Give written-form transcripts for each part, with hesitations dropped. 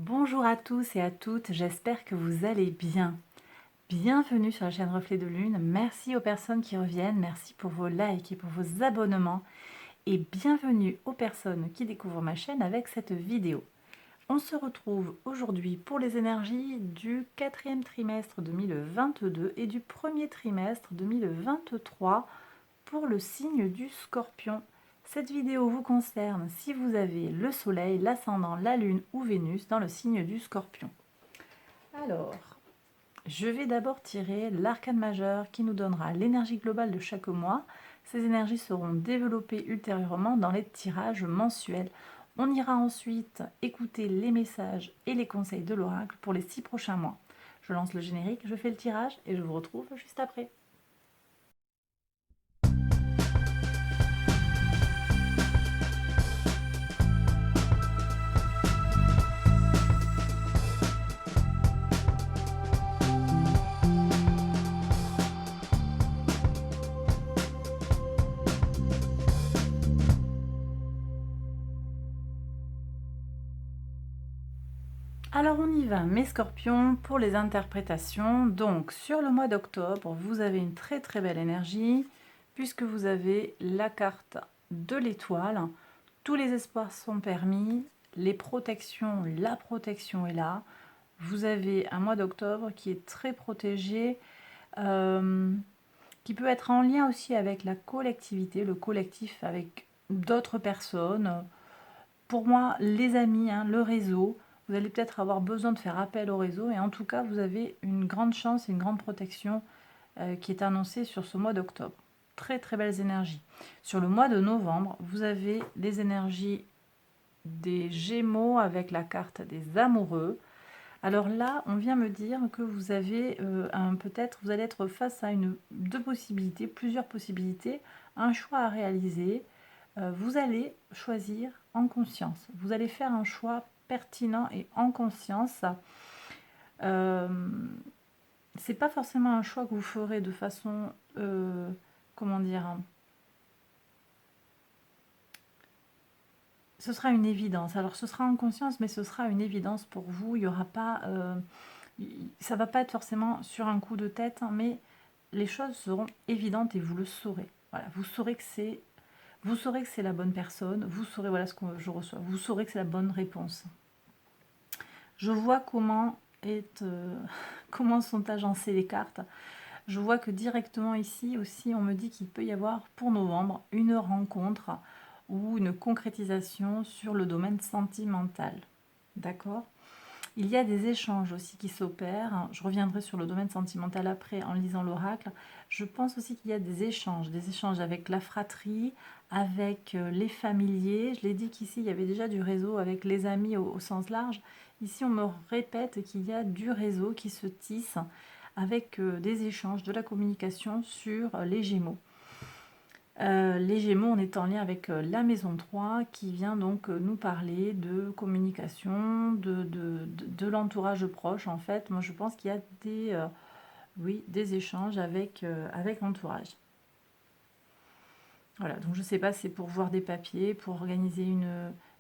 Bonjour à tous et à toutes, j'espère que vous allez bien. Bienvenue sur la chaîne Reflet de Lune. Merci aux personnes qui reviennent, merci pour vos likes et pour vos abonnements. Et bienvenue aux personnes qui découvrent ma chaîne avec cette vidéo. On se retrouve aujourd'hui pour les énergies du quatrième trimestre 2022 et du premier trimestre 2023 pour le signe du Scorpion. Cette vidéo vous concerne si vous avez le soleil, l'ascendant, la lune ou Vénus dans le signe du Scorpion. Alors, je vais d'abord tirer l'arcane majeur qui nous donnera l'énergie globale de chaque mois. Ces énergies seront développées ultérieurement dans les tirages mensuels. On ira ensuite écouter les messages et les conseils de l'oracle pour les 6 prochains mois. Je lance le générique, je fais le tirage et je vous retrouve juste après. Alors on y va, mes scorpions, pour les interprétations. Donc sur le mois d'octobre, vous avez une très très belle énergie, puisque vous avez la carte de l'étoile. Tous les espoirs sont permis, les protections, la protection est là. Vous avez un mois d'octobre qui est très protégé, qui peut être en lien aussi avec la collectivité, le collectif avec d'autres personnes. Pour moi, les amis, le réseau, vous allez peut-être avoir besoin de faire appel au réseau et en tout cas, vous avez une grande chance et une grande protection qui est annoncée sur ce mois d'octobre. Très très belles énergies. Sur le mois de novembre, vous avez les énergies des Gémeaux avec la carte des amoureux. Alors là, on vient me dire que vous avez peut-être, vous allez être face à deux possibilités, plusieurs possibilités, un choix à réaliser. Vous allez choisir en conscience. Vous allez faire un choix pertinent et en conscience. C'est pas forcément un choix que vous ferez de façon, comment dire, ce sera une évidence. Alors ce sera en conscience, mais ce sera une évidence pour vous. Il y aura pas, ça va pas être forcément sur un coup de tête, mais les choses seront évidentes et vous le saurez. Voilà, vous saurez que c'est la bonne personne, vous saurez, voilà ce que je reçois, vous saurez que c'est la bonne réponse. Je vois comment sont agencées les cartes. Je vois que directement ici aussi, on me dit qu'il peut y avoir pour novembre une rencontre ou une concrétisation sur le domaine sentimental. D'accord ? Il y a des échanges aussi qui s'opèrent. Je reviendrai sur le domaine sentimental après en lisant l'oracle. Je pense aussi qu'il y a des échanges avec la fratrie, avec les familiers. Je l'ai dit qu'ici, il y avait déjà du réseau avec les amis au sens large. Ici, on me répète qu'il y a du réseau qui se tisse avec des échanges, de la communication sur les Gémeaux. Les Gémeaux, on est en lien avec la maison 3 qui vient donc nous parler de communication, de l'entourage proche en fait. Moi je pense qu'il y a des échanges avec l'entourage. Voilà, donc je ne sais pas si c'est pour voir des papiers, pour organiser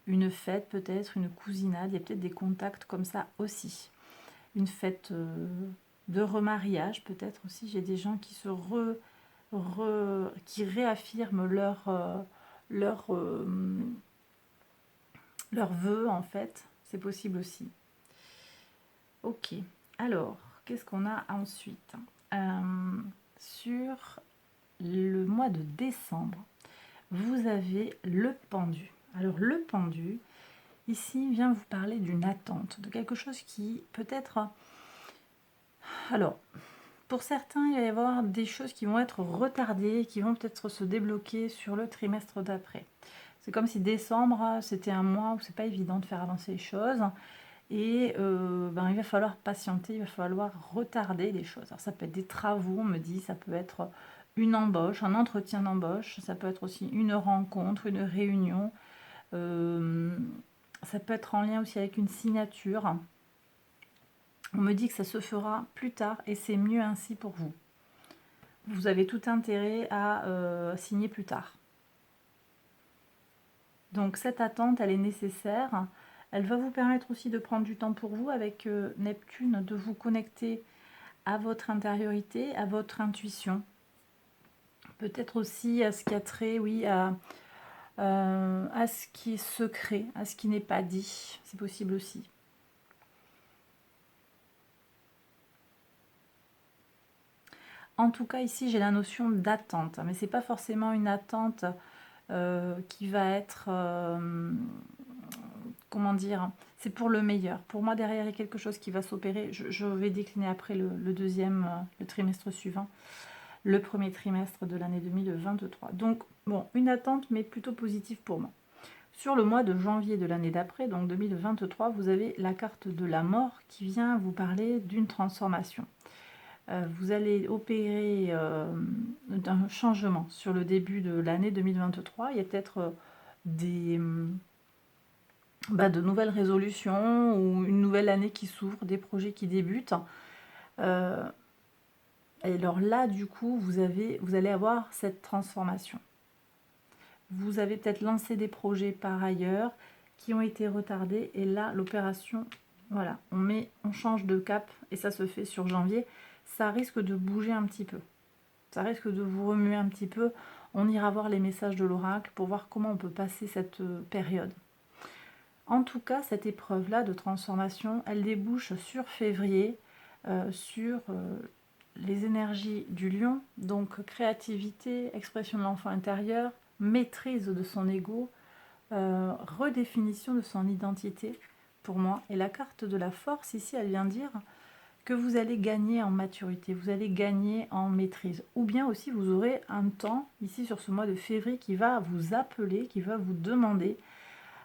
une fête peut-être, une cousinade, il y a peut-être des contacts comme ça aussi. Une fête de remariage peut-être aussi, j'ai des gens qui qui réaffirment leur, leur vœu en fait, c'est possible aussi. Ok, alors, qu'est-ce qu'on a ensuite sur le mois de décembre, vous avez le pendu. Alors le pendu, ici, vient vous parler d'une attente, de quelque chose qui peut-être... Alors, pour certains, il va y avoir des choses qui vont être retardées, qui vont peut-être se débloquer sur le trimestre d'après. C'est comme si décembre, c'était un mois où c'est pas évident de faire avancer les choses. Et il va falloir patienter, il va falloir retarder les choses. Alors ça peut être des travaux, on me dit, ça peut être une embauche, un entretien d'embauche, ça peut être aussi une rencontre, une réunion. Ça peut être en lien aussi avec une signature. On me dit que ça se fera plus tard et c'est mieux ainsi pour vous. Vous avez tout intérêt à signer plus tard. Donc cette attente, elle est nécessaire. Elle va vous permettre aussi de prendre du temps pour vous avec Neptune, de vous connecter à votre intériorité, à votre intuition. Peut-être aussi à ce qui a trait, oui, à ce qui est secret, à ce qui n'est pas dit. C'est possible aussi. En tout cas, ici, j'ai la notion d'attente. Mais c'est pas forcément une attente qui va être... comment dire, c'est pour le meilleur. Pour moi, derrière, il y a quelque chose qui va s'opérer. Je vais décliner après le deuxième, le trimestre suivant, le premier trimestre de l'année 2023. Donc, bon, une attente, mais plutôt positive pour moi. Sur le mois de janvier de l'année d'après, donc 2023, vous avez la carte de la mort qui vient vous parler d'une transformation. Vous allez opérer d'un changement sur le début de l'année 2023. Il y a peut-être de nouvelles résolutions ou une nouvelle année qui s'ouvre, des projets qui débutent. Et alors là, du coup, vous allez avoir cette transformation. Vous avez peut-être lancé des projets par ailleurs qui ont été retardés. Et là, l'opération, voilà, on change de cap et ça se fait sur janvier. Ça risque de bouger un petit peu. Ça risque de vous remuer un petit peu. On ira voir les messages de l'oracle pour voir comment on peut passer cette période. En tout cas, cette épreuve-là de transformation, elle débouche sur février, sur les énergies du lion, donc créativité, expression de l'enfant intérieur, maîtrise de son ego, redéfinition de son identité pour moi. Et la carte de la force, ici, elle vient dire que vous allez gagner en maturité, vous allez gagner en maîtrise. Ou bien aussi, vous aurez un temps, ici sur ce mois de février, qui va vous appeler, qui va vous demander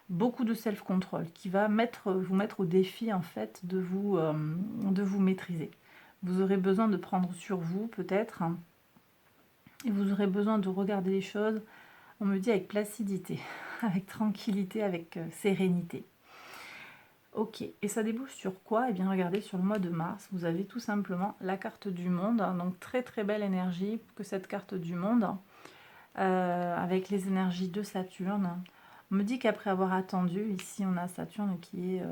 beaucoup de self-control, qui va vous mettre au défi, en fait, de vous maîtriser. Vous aurez besoin de prendre sur vous, peut-être, hein, et vous aurez besoin de regarder les choses, on me dit, avec placidité, avec tranquillité, avec sérénité. Ok, et ça débouche sur quoi? Eh bien, regardez, sur le mois de mars, vous avez tout simplement la carte du monde, hein, donc très très belle énergie que cette carte du monde, avec les énergies de Saturne. On me dit qu'après avoir attendu, ici on a Saturne qui est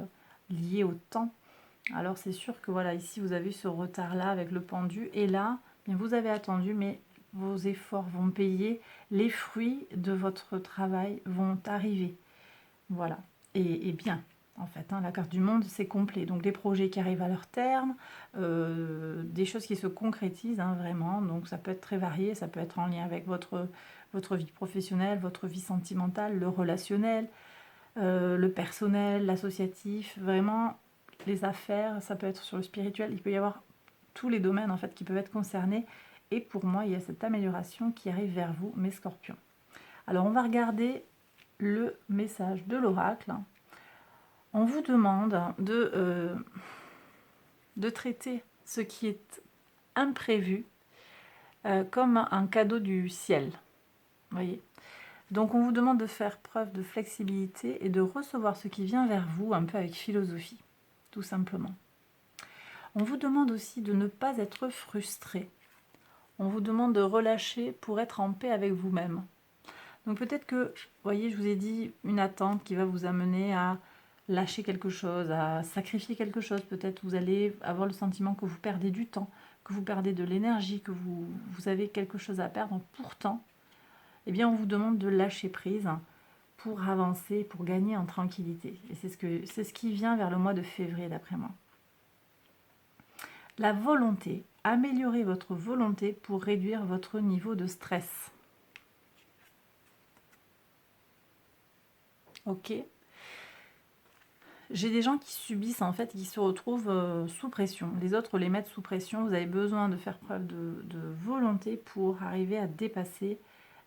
lié au temps. Alors c'est sûr que voilà, ici vous avez ce retard-là avec le pendu, et là, bien, vous avez attendu, mais vos efforts vont payer, les fruits de votre travail vont arriver. Voilà, et bien. En fait, hein, la carte du monde, c'est complet. Donc des projets qui arrivent à leur terme, des choses qui se concrétisent, hein, vraiment. Donc ça peut être très varié, ça peut être en lien avec votre vie professionnelle, votre vie sentimentale, le relationnel, le personnel, l'associatif, vraiment les affaires, ça peut être sur le spirituel. Il peut y avoir tous les domaines en fait qui peuvent être concernés. Et pour moi, il y a cette amélioration qui arrive vers vous, mes scorpions. Alors on va regarder le message de l'oracle. On vous demande de traiter ce qui est imprévu comme un cadeau du ciel. Voyez. Donc on vous demande de faire preuve de flexibilité et de recevoir ce qui vient vers vous un peu avec philosophie, tout simplement. On vous demande aussi de ne pas être frustré. On vous demande de relâcher pour être en paix avec vous-même. Donc peut-être que, vous voyez, je vous ai dit une attente qui va vous amener à lâcher quelque chose, à sacrifier quelque chose. Peut-être vous allez avoir le sentiment que vous perdez du temps, que vous perdez de l'énergie, que vous avez quelque chose à perdre. Pourtant, eh bien, on vous demande de lâcher prise pour avancer, pour gagner en tranquillité. Et c'est ce qui vient vers le mois de février, d'après moi. La volonté. Améliorez votre volonté pour réduire votre niveau de stress. Ok. J'ai des gens qui subissent, en fait, qui se retrouvent sous pression. Les autres les mettent sous pression. Vous avez besoin de faire preuve de volonté pour arriver à dépasser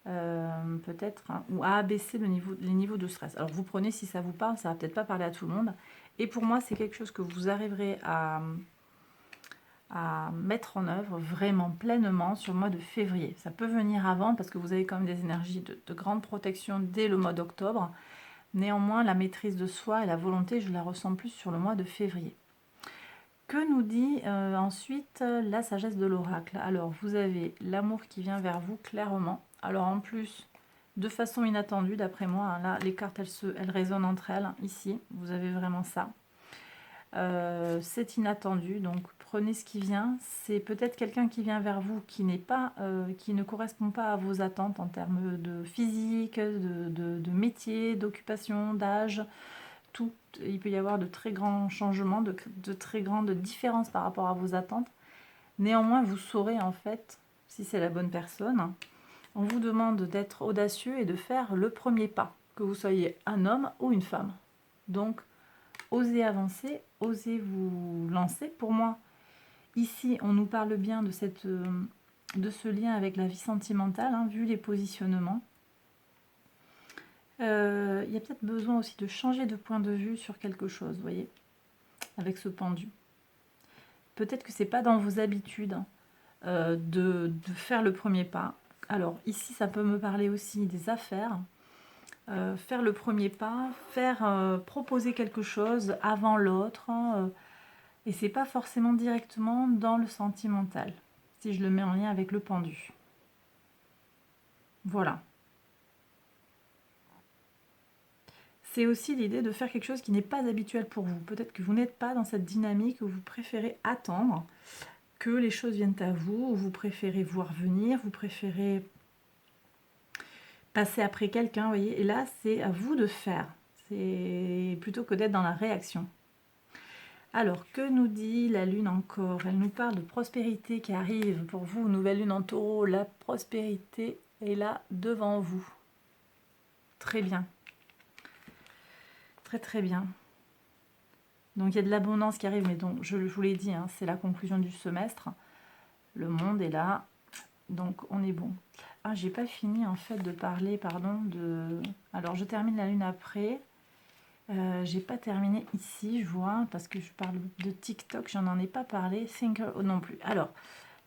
peut-être, hein, ou à abaisser les niveaux de stress. Alors vous prenez si ça vous parle, ça va peut-être pas parler à tout le monde. Et pour moi, c'est quelque chose que vous arriverez à mettre en œuvre vraiment pleinement sur le mois de février. Ça peut venir avant parce que vous avez quand même des énergies de grande protection dès le mois d'octobre. Néanmoins, la maîtrise de soi et la volonté, je la ressens plus sur le mois de février. Que nous dit ensuite la sagesse de l'oracle? Alors, vous avez l'amour qui vient vers vous clairement. Alors, en plus de façon inattendue d'après moi. Hein. Là, les cartes, elles résonnent entre elles. Ici, vous avez vraiment ça. C'est inattendu, donc prenez ce qui vient. C'est peut-être quelqu'un qui vient vers vous qui n'est pas, qui ne correspond pas à vos attentes en termes de physique, de métier, d'occupation, d'âge, tout. Il peut y avoir de très grands changements, de très grandes différences par rapport à vos attentes. Néanmoins, vous saurez en fait si c'est la bonne personne. On vous demande d'être audacieux et de faire le premier pas, que vous soyez un homme ou une femme. Donc, osez avancer, osez vous lancer. Pour moi, ici, on nous parle bien de ce lien avec la vie sentimentale, hein, vu les positionnements. Il y a peut-être besoin aussi de changer de point de vue sur quelque chose, vous voyez, avec ce pendu. Peut-être que c'est pas dans vos habitudes de faire le premier pas. Alors ici, ça peut me parler aussi des affaires. Faire le premier pas, proposer quelque chose avant l'autre, hein, et c'est pas forcément directement dans le sentimental, si je le mets en lien avec le pendu. Voilà. C'est aussi l'idée de faire quelque chose qui n'est pas habituel pour vous. Peut-être que vous n'êtes pas dans cette dynamique où vous préférez attendre que les choses viennent à vous, où vous préférez voir venir, vous préférez passer après quelqu'un, vous voyez. Et là, c'est à vous de faire. C'est plutôt que d'être dans la réaction. Alors, que nous dit la lune encore? Elle nous parle de prospérité qui arrive pour vous. Nouvelle lune en taureau, la prospérité est là devant vous. Très bien. Très très bien. Donc il y a de l'abondance qui arrive, mais donc je vous l'ai dit, hein, c'est la conclusion du semestre. Le monde est là, donc on est bon. Ah, j'ai pas fini en fait de parler, pardon, de... Alors je termine la lune après. J'ai pas terminé ici, je vois, parce que je parle de TikTok, j'en en ai pas parlé. Thinker non plus. Alors,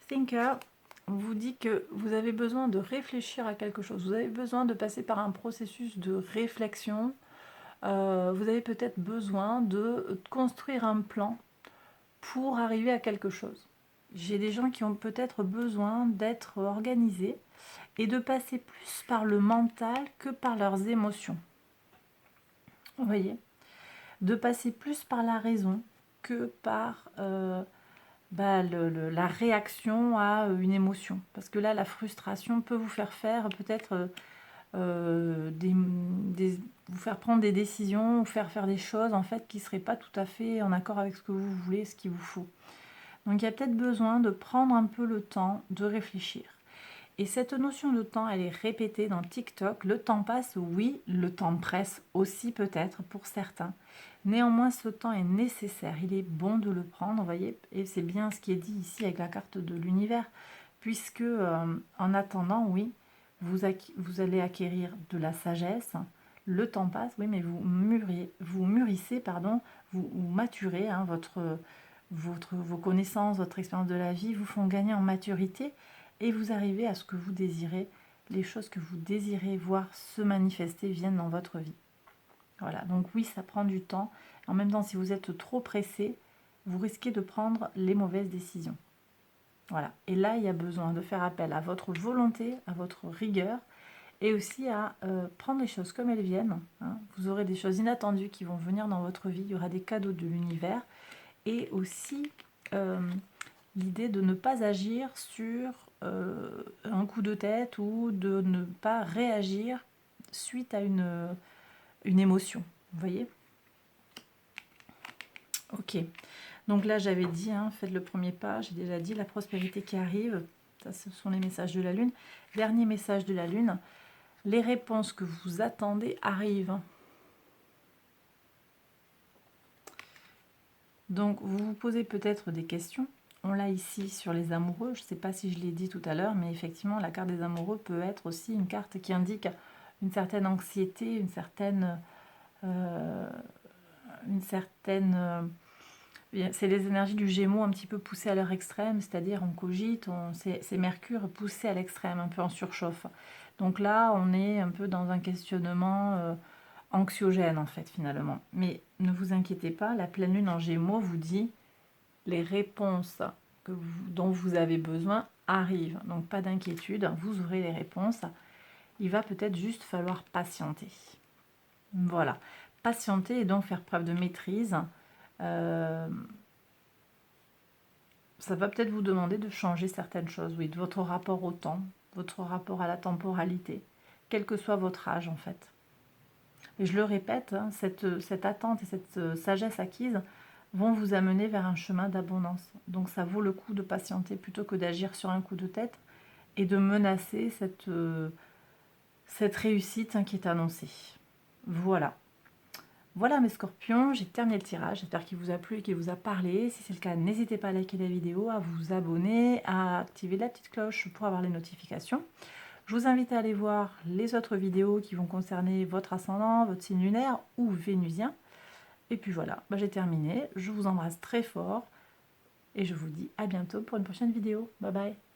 Thinker vous dit que vous avez besoin de réfléchir à quelque chose. Vous avez besoin de passer par un processus de réflexion. Vous avez peut-être besoin de construire un plan pour arriver à quelque chose. J'ai des gens qui ont peut-être besoin d'être organisés et de passer plus par le mental que par leurs émotions. Vous voyez, de passer plus par la raison que par la réaction à une émotion. Parce que là, la frustration peut vous faire peut-être vous faire prendre des décisions, vous faire des choses en fait qui ne seraient pas tout à fait en accord avec ce que vous voulez, ce qu'il vous faut. Donc il y a peut-être besoin de prendre un peu le temps de réfléchir. Et cette notion de temps, elle est répétée dans TikTok. Le temps passe, oui, le temps presse aussi peut-être pour certains. Néanmoins, ce temps est nécessaire, il est bon de le prendre, vous voyez, et c'est bien ce qui est dit ici avec la carte de l'univers, puisque en attendant, oui, vous allez acquérir de la sagesse, le temps passe, oui, mais vous mûrissez, pardon, vous maturez, hein, vos connaissances, votre expérience de la vie vous font gagner en maturité et vous arrivez à ce que vous désirez, les choses que vous désirez voir se manifester viennent dans votre vie. Voilà, donc oui, ça prend du temps. En même temps, si vous êtes trop pressé, vous risquez de prendre les mauvaises décisions. Voilà, et là, il y a besoin de faire appel à votre volonté, à votre rigueur, et aussi à prendre les choses comme elles viennent. Hein. Vous aurez des choses inattendues qui vont venir dans votre vie, il y aura des cadeaux de l'univers, et aussi l'idée de ne pas agir sur un coup de tête ou de ne pas réagir suite à une émotion. Vous voyez? Ok. Donc là, j'avais dit, hein, faites le premier pas. J'ai déjà dit la prospérité qui arrive. Ça, ce sont les messages de la Lune. Dernier message de la Lune. Les réponses que vous attendez arrivent. Donc, vous vous posez peut-être des questions. On l'a ici sur les amoureux. Je ne sais pas si je l'ai dit tout à l'heure, mais effectivement, la carte des amoureux peut être aussi une carte qui indique une certaine anxiété, une certaine... c'est les énergies du Gémeaux un petit peu poussées à leur extrême, c'est-à-dire on cogite, c'est Mercure poussé à l'extrême, un peu en surchauffe. Donc là, on est un peu dans un questionnement anxiogène en fait finalement. Mais ne vous inquiétez pas, la pleine lune en Gémeaux vous dit les réponses dont vous avez besoin arrivent. Donc pas d'inquiétude, vous aurez les réponses. il va peut-être juste falloir patienter. Voilà, patienter et donc faire preuve de maîtrise. Ça va peut-être vous demander de changer certaines choses, oui, de votre rapport au temps, votre rapport à la temporalité, quel que soit votre âge en fait. Et je le répète, hein, cette attente et cette sagesse acquise vont vous amener vers un chemin d'abondance. Donc ça vaut le coup de patienter plutôt que d'agir sur un coup de tête et de menacer cette réussite, hein, qui est annoncée. Voilà. Voilà mes scorpions, j'ai terminé le tirage, j'espère qu'il vous a plu et qu'il vous a parlé. Si c'est le cas, n'hésitez pas à liker la vidéo, à vous abonner, à activer la petite cloche pour avoir les notifications. Je vous invite à aller voir les autres vidéos qui vont concerner votre ascendant, votre signe lunaire ou vénusien. Et puis voilà, j'ai terminé, je vous embrasse très fort et je vous dis à bientôt pour une prochaine vidéo. Bye bye.